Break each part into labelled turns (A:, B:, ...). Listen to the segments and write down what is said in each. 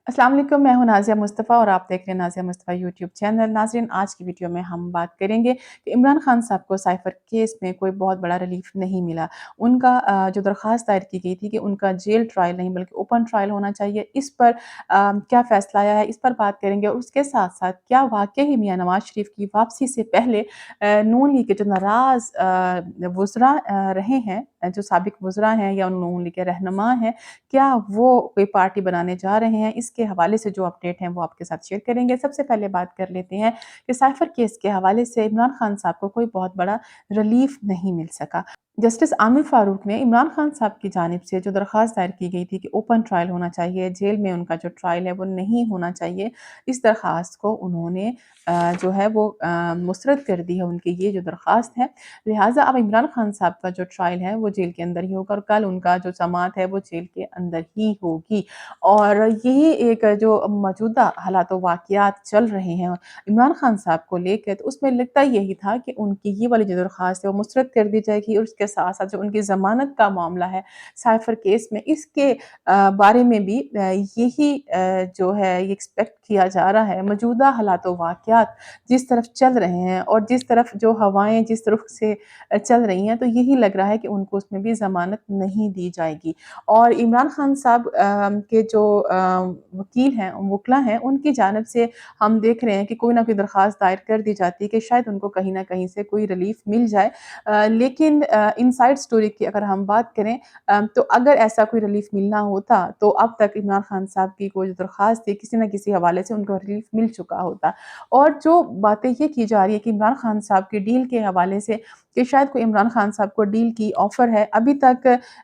A: अस्सलाम वालेकुम, मैं हूँ नाज़िया मुस्तफ़ा और आप देख रहे हैं नाज़िया मुस्तफ़ा यूट्यूब चैनल। नाज़रीन, आज की वीडियो में हम बात करेंगे कि इमरान खान साहब को साइफ़र केस में कोई बहुत बड़ा रिलीफ़ नहीं मिला। उनका जो दरख़्वास्त दायर की गई थी कि उनका जेल ट्रायल नहीं बल्कि ओपन ट्रायल होना चाहिए, इस पर क्या फ़ैसला आया है, इस पर बात करेंगे। और उसके साथ-साथ क्या वाक़ई ही मियाँ नवाज़ शरीफ की वापसी से पहले नून लीग के जो नाराज़ वुज़रा रहे हैं, जो साबिक़ वुज़रा हैं या नून लीग के रहनुमा हैं, क्या वो कोई पार्टी बनाने जा रहे हैं? इसके हवाले से जो अपडेट हैं वो आपके साथ शेयर करेंगे। सबसे पहले बात कर लेते हैं कि साइफ़र केस के हवाले से इमरान खान साहब को कोई बहुत बड़ा रिलीफ़ नहीं मिल सका। जस्टिस आमिर फ़ारूक ने इमरान खान साहब की जानिब से जो दरख़्वास्त दायर की गई थी कि ओपन ट्रायल होना चाहिए, जेल में उनका जो ट्रायल है वो नहीं होना चाहिए, इस दरख़्वास्त को उन्होंने जो है वो मुस्तरद कर दी है, उनकी ये जो दरख़्वास्त है। लिहाज़ा अब इमरान खान साहब का जो ट्रायल है वो जेल के अंदर ही होगा और कल उनका जो समाअत है वो जेल के अंदर ही होगी। और यही एक जो मौजूदा हालात व वाक़ियात चल रहे हैं इमरान खान साहब को लेके, तो उसमें लगता यही था कि उनकी ये वाली जो दरख़्वास्त है वो मुस्तरद कर दी जाएगी और उसके साथ-साथ जो उनकी ज़मानत का मामला है साइफ़र केस में, इसके बारे में भी यही जो है ये एक्सपेक्ट किया जा रहा है। मौजूदा हालात व वाक़ियात जिस तरफ चल रहे हैं और जिस तरफ जो हवाएँ जिस रुख से चल रही हैं, तो यही लग रहा है कि उनको उसमें भी ज़मानत नहीं दी जाएगी। और इमरान खान साहब के जो वकील हैं, वुकला हैं, उनकी जानिब से हम देख रहे हैं कि कोई ना कोई दरख़्वास्त दायर कर दी जाती है कि शायद उनको कहीं न कहीं से कोई रिलीफ़ मिल जाए। लेकिन इनसाइड स्टोरी की अगर हम बात करें, तो अगर ऐसा कोई रिलीफ़ मिलना होता, तो अब तक इमरान खान साहब की कोई जो दरख़्वास्त थी, किसी न किसी हवाले से उनको रिलीफ़ मिल चुका होता। और जो बातें ये की जा रही है कि इमरान खान साहब की डील के हवाले से कि शायद कोई इमरान खान साहब को डील की ऑफ़र है, अभी तक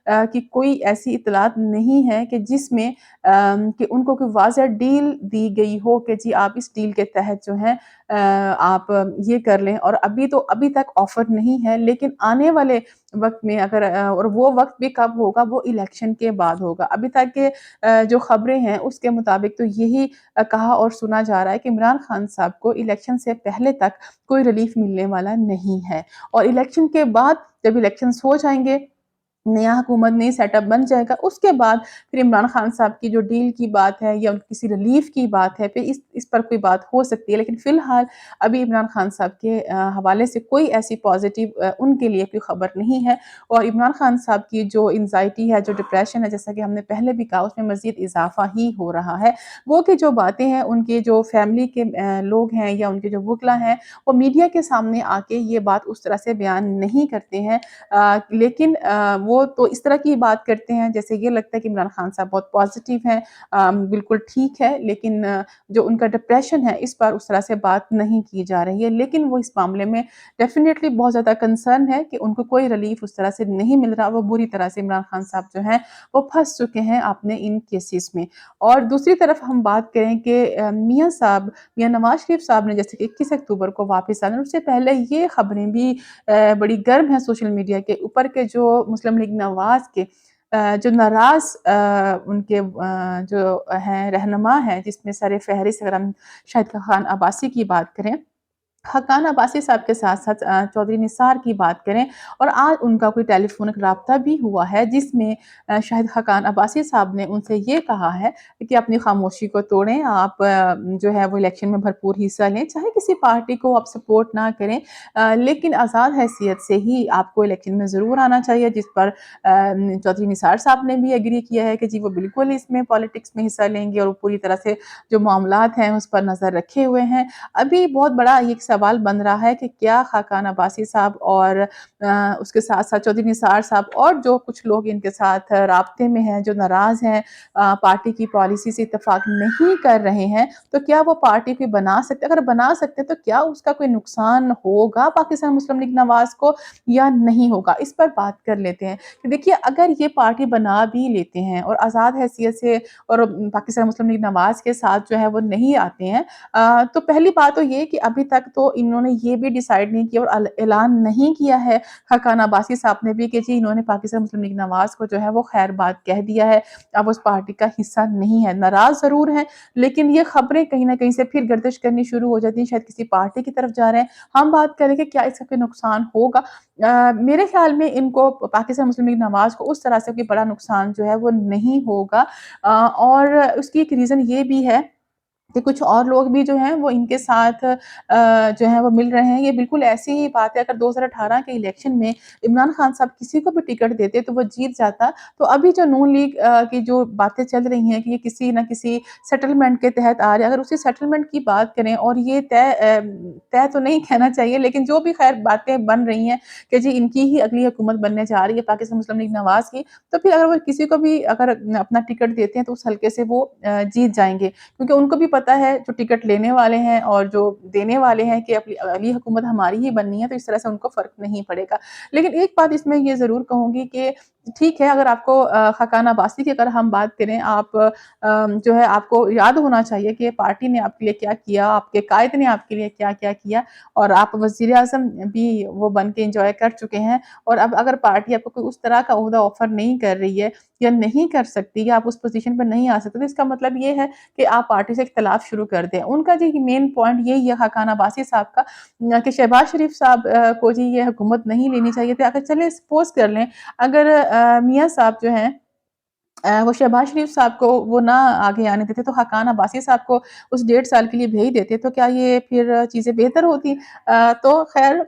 A: कि कोई ऐसी इत्तलात नहीं है कि जिसमें कि उनको कोई वाज़ह डील दी गई हो कि जी आप इस डील के तहत जो है आप ये कर लें। और अभी तक ऑफ़र नहीं है, लेकिन आने वाले वक़्त में अगर और वो वक़्त भी कब होगा, वो इलेक्शन के बाद होगा। अभी तक के जो ख़बरें हैं उसके मुताबिक तो यही कहा और सुना जा रहा है कि इमरान खान साहब को इलेक्शन से पहले तक कोई रिलीफ़ मिलने वाला नहीं है। और इलेक्शन के बाद जब इलेक्शंस हो जाएँगे, नया हुकूमत, नई सेटअप बन जाएगा, उसके बाद फिर इमरान खान साहब की जो डील की बात है या किसी रिलीफ़ की बात है, फिर इस पर कोई बात हो सकती है। लेकिन फ़िलहाल अभी इमरान खान साहब के हवाले से कोई ऐसी पॉज़िटिव उनके लिए कोई ख़बर नहीं है। और इमरान खान साहब की जो एंग्ज़ायटी है, जो डिप्रेशन है, जैसा कि हमने पहले भी कहा, उसमें मज़ीद इज़ाफ़ा ही हो रहा है। वो कि जो बातें हैं, उनके जो फ़ैमिली के लोग हैं या उनके जो वुकला हैं, वो मीडिया के सामने आके ये बात उस तरह से बयान नहीं करते हैं। लेकिन वो तो इस तरह की बात करते हैं जैसे ये लगता है कि इमरान खान साहब बहुत पॉज़िटिव हैं, बिल्कुल ठीक है, लेकिन जो उनका डिप्रेशन है इस पर उस तरह से बात नहीं की जा रही है। लेकिन वो इस मामले में डेफ़िनिटली बहुत ज़्यादा कंसर्न है कि उनको कोई रिलीफ़ उस तरह से नहीं मिल रहा। वो बुरी तरह से इमरान खान साहब जो हैं वो फँस चुके हैं अपने इन केसेस में। और दूसरी तरफ हम बात करें कि मियाँ नवाज़ शरीफ साहब ने जैसे कि 21 अक्टूबर को वापस आना, उससे पहले ये खबरें भी बड़ी गर्म है सोशल मीडिया के ऊपर के जो मुस्लिम लीग नवाज़ के जो नाराज़ उनके जो हैं रहनुमा हैं, जिसमें सर-ए-फ़हरिस्त अगर हम शाहिद खान अब्बासी की बात करें, हक़ान अब्बासी साहब के साथ-साथ चौधरी निसार की बात करें, और आज उनका कोई टेलीफ़ोनिक राब्ता भी हुआ है जिसमें शाहिद हक़ान अब्बासी साहब ने उनसे ये कहा है कि अपनी ख़ामोशी को तोड़ें, आप जो है वो इलेक्शन में भरपूर हिस्सा लें, चाहे किसी पार्टी को आप सपोर्ट ना करें, लेकिन आज़ाद हैसियत से ही आपको इलेक्शन में ज़रूर आना चाहिए। जिस पर चौधरी निसार साहब ने भी एग्री किया है कि जी वो बिल्कुल इसमें पॉलिटिक्स में हिस्सा लेंगे और वो पूरी तरह से जो मामलात हैं उस पर नज़र रखे हुए हैं। अभी बहुत बड़ा ये एक सवाल बन रहा है कि क्या खाकान अब्बासी साहब और उसके साथ-साथ चौधरी निसार साहब और जो कुछ लोग इनके साथ राब्ते में हैं, जो नाराज़ हैं, पार्टी की पॉलिसी से इत्तेफ़ाक नहीं कर रहे हैं, तो क्या वो पार्टी कोई बना सकते हैं? अगर बना सकते हैं तो क्या उसका कोई नुकसान होगा पाकिस्तान मुस्लिम लीग नवाज़ को या नहीं होगा? इस पर बात कर लेते हैं कि देखिए, अगर ये पार्टी बना भी लेते हैं और आज़ाद हैसियत से और पाकिस्तान मुस्लिम लीग नवाज़ के साथ जो है वो नहीं आते हैं, तो पहली बात तो ये कि अभी तक تو انہوں نے یہ بھی ڈیسائیڈ نہیں کیا اور اعلان نہیں کیا ہے حقان عباسی صاحب نے بھی کہ جی انہوں نے پاکستان مسلم لیگ نواز کو جو ہے وہ خیر بات کہہ دیا ہے، اب اس پارٹی کا حصہ نہیں ہے، ناراض ضرور ہیں لیکن یہ خبریں کہیں نہ کہیں سے پھر گردش کرنی شروع ہو جاتی ہیں، شاید کسی پارٹی کی طرف جا رہے ہیں۔ ہم بات کریں کہ کیا اس کا کوئی نقصان ہوگا؟ میرے خیال میں ان کو پاکستان مسلم لیگ نواز کو اس طرح سے کوئی بڑا نقصان جو ہے وہ نہیں ہوگا، اور اس کی ایک ریزن یہ بھی ہے کہ کچھ اور لوگ بھی جو ہیں وہ ان کے ساتھ جو ہیں وہ مل رہے ہیں۔ یہ بالکل ایسی ہی بات ہے، اگر 2018 کے الیکشن میں عمران خان صاحب کسی کو بھی ٹکٹ دیتے تو وہ جیت جاتا، تو ابھی جو نون لیگ کی جو باتیں چل رہی ہیں کہ یہ کسی نہ کسی سیٹلمنٹ کے تحت آ رہے ہیں، اگر اسی سیٹلمنٹ کی بات کریں اور یہ طے تو نہیں کہنا چاہیے لیکن جو بھی خیر باتیں بن رہی ہیں کہ جی ان کی ہی اگلی حکومت بننے جا رہی ہے پاکستان مسلم لیگ نواز کی، تو پھر اگر وہ کسی کو بھی اگر اپنا ٹکٹ دیتے ہیں تو اس حلقے سے وہ جیت جائیں گے، کیونکہ ان کو بھی پتا ہے جو ٹکٹ لینے والے ہیں اور جو دینے والے ہیں کہ اگلی حکومت ہماری ہی بننی ہے، تو اس طرح سے ان کو فرق نہیں پڑے گا۔ لیکن ایک بات اس میں یہ ضرور کہوں گی کہ ٹھیک ہے، اگر آپ کو حقان عباسی کی اگر ہم بات کریں، آپ جو ہے آپ کو یاد ہونا چاہیے کہ پارٹی نے آپ کے لیے کیا کیا، آپ کے قائد نے آپ کے لیے کیا کیا کیا، اور آپ وزیر اعظم بھی وہ بن کے انجوائے کر چکے ہیں، اور اب اگر پارٹی آپ کو کوئی اس طرح کا عہدہ آفر نہیں کر رہی ہے یا نہیں کر سکتی یا آپ اس پوزیشن پر نہیں آ سکتے، تو اس کا مطلب یہ ہے کہ آپ پارٹی سے اختلاف شروع کر دیں۔ ان کا جو مین پوائنٹ یہی ہے حقان عباسی صاحب کا کہ شہباز شریف صاحب کو جی یہ حکومت نہیں لینی چاہیے تھی۔ اگر چلیں سپوز کر لیں اگر میاں صاحب جو ہیں وہ شہباز شریف صاحب کو وہ نہ آگے آنے دیتے تو حقان عباسی صاحب کو اس 1.5 سال کے لیے بھیج دیتے تو کیا یہ پھر چیزیں بہتر ہوتی؟ تو خیر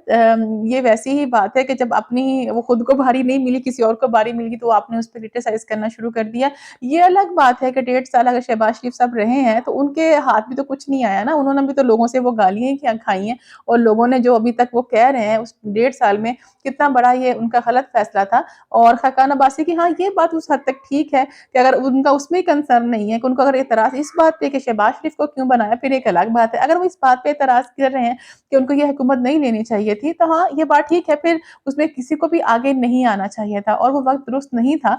A: یہ ویسی ہی بات ہے کہ جب اپنی وہ خود کو باری نہیں ملی کسی اور کو باری مل گئی تو آپ نے اس پہ کرٹیسائز کرنا شروع کر دیا۔ یہ الگ بات ہے کہ 1.5 سال اگر شہباز شریف صاحب رہے ہیں تو ان کے ہاتھ بھی تو کچھ نہیں آیا نا، انہوں نے بھی تو لوگوں سے وہ گالیاں کیا کھائی ہیں، اور لوگوں نے جو ابھی تک وہ کہہ رہے ہیں اس 1.5 سال میں کتنا بڑا یہ ان کا غلط فیصلہ تھا۔ اور حقان عباسی کی ہاں یہ بات اس حد تک ٹھیک ہے کہ اگر ان کا اس میں کنسرن نہیں ہے کہ ان کو اگر اعتراض اس بات پہ کہ شہباز شریف کو کیوں بنایا پھر ایک الگ بات ہے، اگر وہ اس بات پہ اعتراض کر رہے ہیں کہ ان کو یہ حکومت نہیں لینی چاہیے تھی تو ہاں یہ بات ٹھیک ہے، پھر اس میں کسی کو بھی آگے نہیں آنا چاہیے تھا اور وہ وقت درست نہیں تھا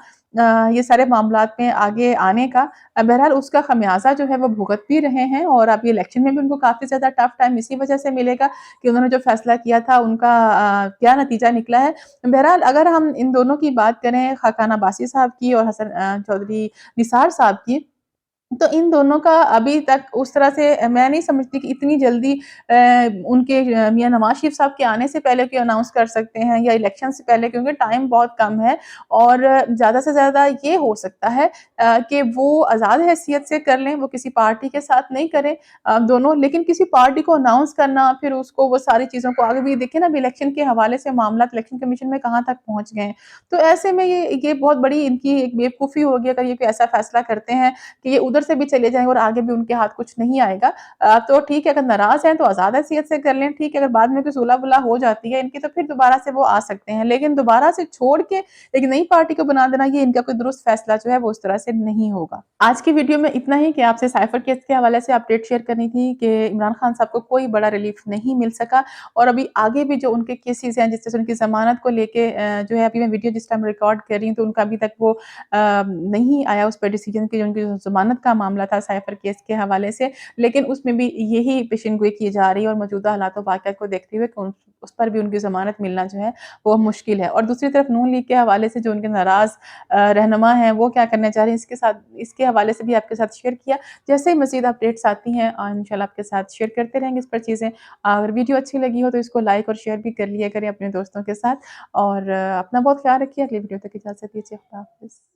A: یہ سارے معاملات میں آگے آنے کا۔ بہرحال اس کا خمیازہ جو ہے وہ بھگت بھی رہے ہیں، اور اب یہ الیکشن میں بھی ان کو کافی زیادہ ٹف ٹائم اسی وجہ سے ملے گا کہ انہوں نے جو فیصلہ کیا تھا ان کا کیا نتیجہ نکلا ہے۔ بہرحال اگر ہم ان دونوں کی بات کریں حقان عباسی صاحب کی اور حسن چودھری نثار صاحب کی، تو ان دونوں کا ابھی تک اس طرح سے میں نہیں سمجھتی کہ اتنی جلدی ان کے میاں نواز شریف صاحب کے آنے سے پہلے کوئی اناؤنس کر سکتے ہیں یا الیکشن سے پہلے، کیونکہ ٹائم بہت کم ہے اور زیادہ سے زیادہ یہ ہو سکتا ہے کہ وہ آزاد حیثیت سے کر لیں، وہ کسی پارٹی کے ساتھ نہیں کریں دونوں، لیکن کسی پارٹی کو اناؤنس کرنا پھر اس کو وہ ساری چیزوں کو آگے بھی دیکھیں نا، ابھی الیکشن کے حوالے سے معاملات الیکشن کمیشن میں کہاں تک پہنچ گئے ہیں، تو ایسے میں یہ بہت بڑی ان کی ایک بیوقوفی ہوگی اگر یہ کوئی ایسا فیصلہ کرتے ہیں کہ یہ ادھر سے بھی چلے جائیں اور آگے بھی ان کے ہاتھ کچھ نہیں آئے گا۔ تو ٹھیک ہے اگر ناراض ہیں تو آزاد حیثیت سے کر لیں، ٹھیک ہے اگر بعد میں کوئی صلح بلح ہو جاتی ہے ان کی تو پھر دوبارہ سے وہ آ سکتے ہیں، لیکن دوبارہ سے چھوڑ کے ایک نئی پارٹی کو بنا دینا یہ ان کا کوئی درست فیصلہ جو ہے وہ اس طرح سے نہیں ہوگا۔ آج کی ویڈیو میں اتنا ہی کہ آپ سے سائفر کیس کے حوالے سے اپڈیٹ شیئر کرنی تھی کہ عمران خان صاحب کو کوئی بڑا ریلیف نہیں مل سکا، اور ابھی آگے بھی جو ان کے کیسز ہیں جس سے ان کی ضمانت کو لے کے جو ہے ابھی میں ویڈیو جس ٹائم ریکارڈ کر رہی ہوں تو ان کا ابھی تک وہ نہیں آیا اس پہ ڈیسیجن کہ جو ان کی ضمانت کا معاملہ تھا سائفر کیس کے حوالے سے، لیکن اس میں بھی یہی پیشن گوئی کی جا رہی ہے اور موجودہ حالات و واقعات کو دیکھتے ہوئے کہ اس پر بھی ان کی ضمانت ملنا جو ہے وہ مشکل ہے۔ اور دوسری طرف نون لیگ کے حوالے سے جو ان کے ناراض رہنما ہیں وہ کیا کرنا چاہ رہے ہیں اس کے حوالے سے بھی آپ کے ساتھ شیئر کیا۔ جیسے ہی مزید اپڈیٹس آتی ہیں انشاءاللہ آپ کے ساتھ شیئر کرتے رہیں گے اس پر چیزیں۔ اگر ویڈیو اچھی لگی ہو تو اس کو لائک اور شیئر بھی کر لیا کریں اپنے دوستوں کے ساتھ، اور اپنا بہت خیال رکھیے۔ اگلی ویڈیو تک اجازت دیجیے، خدا حافظ۔